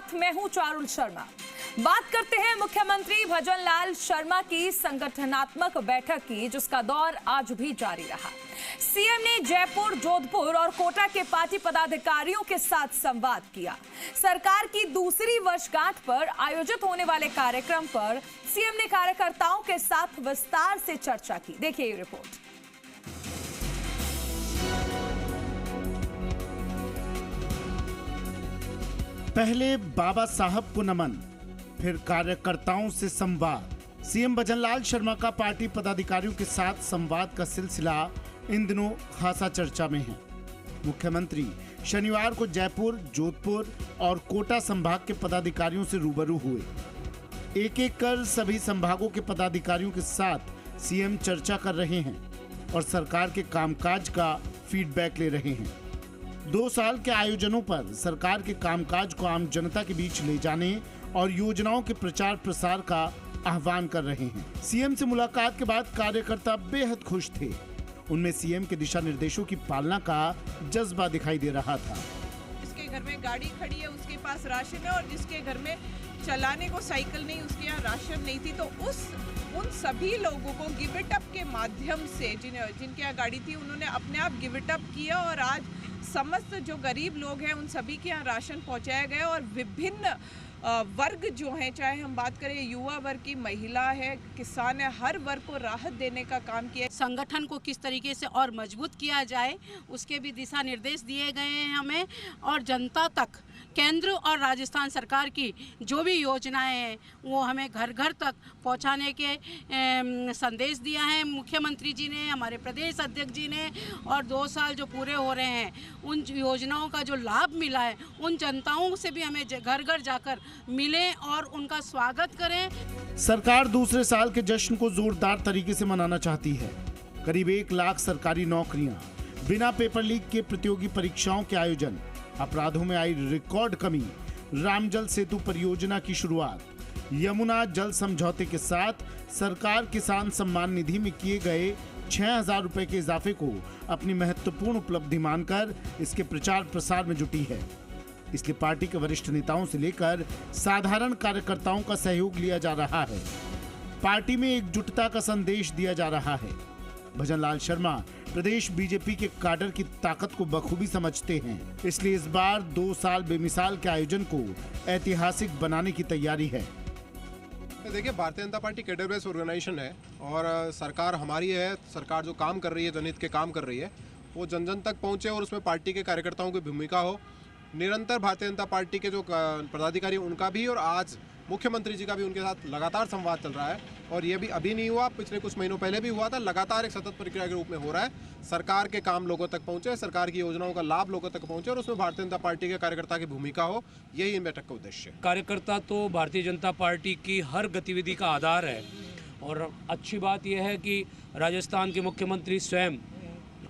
साथ मैं हूं चारुल शर्मा। बात करते हैं मुख्यमंत्री भजनलाल शर्मा की संगठनात्मक बैठक की, जिसका दौर आज भी जारी रहा। सीएम ने जयपुर, जोधपुर और कोटा के पार्टी पदाधिकारियों के साथ संवाद किया। सरकार की दूसरी वर्षगांठ पर आयोजित होने वाले कार्यक्रम पर सीएम ने कार्यकर्ताओं के साथ विस्तार से चर्चा की। देखिए ये रिपोर्ट। पहले बाबा साहब को नमन, फिर कार्यकर्ताओं से संवाद। सीएम भजनलाल शर्मा का पार्टी पदाधिकारियों के साथ संवाद का सिलसिला इन दिनों खासा चर्चा में है। मुख्यमंत्री शनिवार को जयपुर, जोधपुर और कोटा संभाग के पदाधिकारियों से रूबरू हुए। एक एक कर सभी संभागों के पदाधिकारियों के साथ सीएम चर्चा कर रहे हैं और सरकार के कामकाज का फीडबैक ले रहे हैं। 2 साल के आयोजनों पर सरकार के कामकाज को आम जनता के बीच ले जाने और योजनाओं के प्रचार प्रसार का आह्वान कर रहे हैं। सीएम से मुलाकात के बाद कार्यकर्ता बेहद खुश थे। उनमें सीएम के दिशा निर्देशों की पालना का जज्बा दिखाई दे रहा था। जिसके घर में गाड़ी खड़ी है उसके पास राशन है, और जिसके घर में चलाने को साइकिल नहीं, उसके यहाँ राशन नहीं थी, तो उन सभी लोगों को गिव इट अप के माध्यम से जिनके यहाँ गाड़ी थी उन्होंने अपने आप गिव इट अप किया, और आज समस्त जो गरीब लोग हैं उन सभी के यहाँ राशन पहुँचाया गया। और विभिन्न वर्ग जो हैं, चाहे हम बात करें युवा वर्ग की, महिला है, किसान है, हर वर्ग को राहत देने का काम किया। संगठन को किस तरीके से और मजबूत किया जाए उसके भी दिशा निर्देश दिए गए हैं हमें, और जनता तक केंद्र और राजस्थान सरकार की जो भी योजनाएं हैं वो हमें घर घर तक पहुंचाने के संदेश दिया है मुख्यमंत्री जी ने, हमारे प्रदेश अध्यक्ष जी ने। और 2 साल जो पूरे हो रहे हैं उन योजनाओं का जो लाभ मिला है उन जनताओं से भी हमें घर घर जाकर मिलें और उनका स्वागत करें। सरकार दूसरे साल के जश्न को जोरदार तरीके से मनाना चाहती है। करीब 1 लाख सरकारी नौकरियां, बिना पेपर लीक के प्रतियोगी परीक्षाओं के आयोजन, अपराधों में आई रिकॉर्ड कमी, रामजल सेतु परियोजना की शुरुआत, यमुना जल समझौते के साथ सरकार किसान सम्मान निधि में किए गए 6,000 रुपए के इजाफे को अपनी महत्वपूर्ण उपलब्धि मानकर इसके प्रचार प्रसार में जुटी है। इसलिए पार्टी के वरिष्ठ नेताओं से लेकर साधारण कार्यकर्ताओं का सहयोग लिया जा रहा है। पार्टी में एकजुटता का संदेश दिया जा रहा है। भजनलाल शर्मा प्रदेश बीजेपी के काडर की ताकत को बखूबी समझते हैं, इसलिए इस बार 2 साल बेमिसाल के आयोजन को ऐतिहासिक बनाने की तैयारी है। देखिए, Bharatiya Janata party cadre based organisation है और सरकार हमारी है। सरकार जो काम कर रही है, जनहित के काम कर रही है, वो जन जन तक पहुंचे और उसमें पार्टी के कार्यकर्ताओं की भूमिका हो। निरंतर भारतीय जनता पार्टी के जो पदाधिकारी उनका भी और आज मुख्यमंत्री जी का भी उनके साथ लगातार संवाद चल रहा है। और ये भी अभी नहीं हुआ, पिछले कुछ महीनों पहले भी हुआ था। लगातार एक सतत प्रक्रिया के रूप में हो रहा है। सरकार के काम लोगों तक पहुंचे, सरकार की योजनाओं का लाभ लोगों तक पहुंचे और उसमें भारतीय जनता पार्टी के कार्यकर्ता की भूमिका हो, यही इन बैठक का उद्देश्य है। कार्यकर्ता तो भारतीय जनता पार्टी की हर गतिविधि का आधार है, और अच्छी बात यह है कि राजस्थान के मुख्यमंत्री स्वयं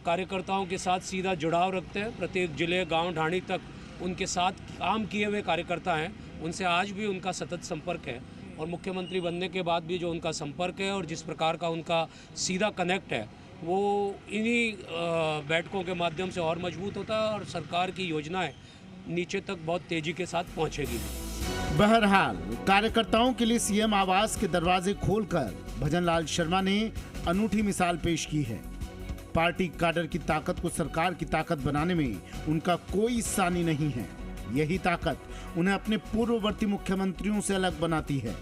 कार्यकर्ताओं के साथ सीधा जुड़ाव रखते हैं। प्रत्येक जिले, गाँव, ढाणी तक उनके साथ काम किए हुए कार्यकर्ता हैं, उनसे आज भी उनका सतत संपर्क है। और मुख्यमंत्री बनने के बाद भी जो उनका संपर्क है और जिस प्रकार का उनका सीधा कनेक्ट है वो इन्हीं बैठकों के माध्यम से और मजबूत होता है और सरकार की योजनाएं नीचे तक बहुत तेजी के साथ पहुंचेगी। बहरहाल कार्यकर्ताओं के लिए सीएम आवास के दरवाजे खोलकर भजनलाल शर्मा ने अनूठी मिसाल पेश की है। पार्टी काडर की ताकत को सरकार की ताकत बनाने में उनका कोई सानी नहीं है। यही ताकत उन्हें अपने पूर्ववर्ती मुख्यमंत्रियों से अलग बनाती है।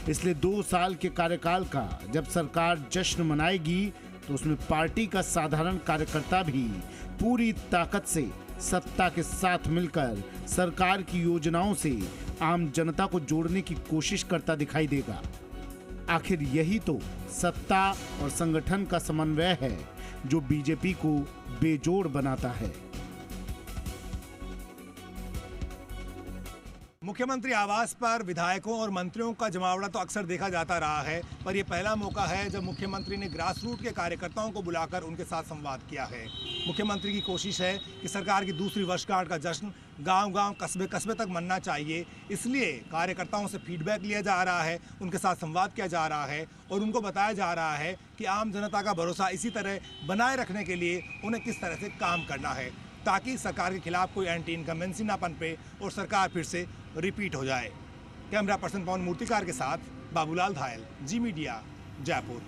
इसलिए 2 साल के कार्यकाल का जब सरकार जश्न मनाएगी तो उसमें पार्टी का साधारण कार्यकर्ता भी पूरी ताकत से सत्ता के साथ मिलकर सरकार की योजनाओं से आम जनता को जोड़ने की कोशिश करता दिखाई देगा। आखिर यही तो सत्ता और संगठन का समन्वय है जो बीजेपी को बेजोड़ बनाता है। मुख्यमंत्री आवास पर विधायकों और मंत्रियों का जमावड़ा तो अक्सर देखा जाता रहा है, पर यह पहला मौका है जब मुख्यमंत्री ने ग्रास रूट के कार्यकर्ताओं को बुलाकर उनके साथ संवाद किया है। मुख्यमंत्री की कोशिश है कि सरकार की दूसरी वर्षगांठ का जश्न गांव-गांव, कस्बे-कस्बे तक मनना चाहिए। इसलिए कार्यकर्ताओं से फीडबैक लिया जा रहा है, उनके साथ संवाद किया जा रहा है और उनको बताया जा रहा है कि आम जनता का भरोसा इसी तरह बनाए रखने के लिए उन्हें किस तरह से काम करना है। ताकि सरकार के खिलाफ कोई एंटी इनकम्बेंसी ना पनपे और सरकार फिर से रिपीट हो जाए। कैमरा पर्सन पवन मूर्तिकार के साथ बाबूलाल धायल, जी मीडिया, जयपुर।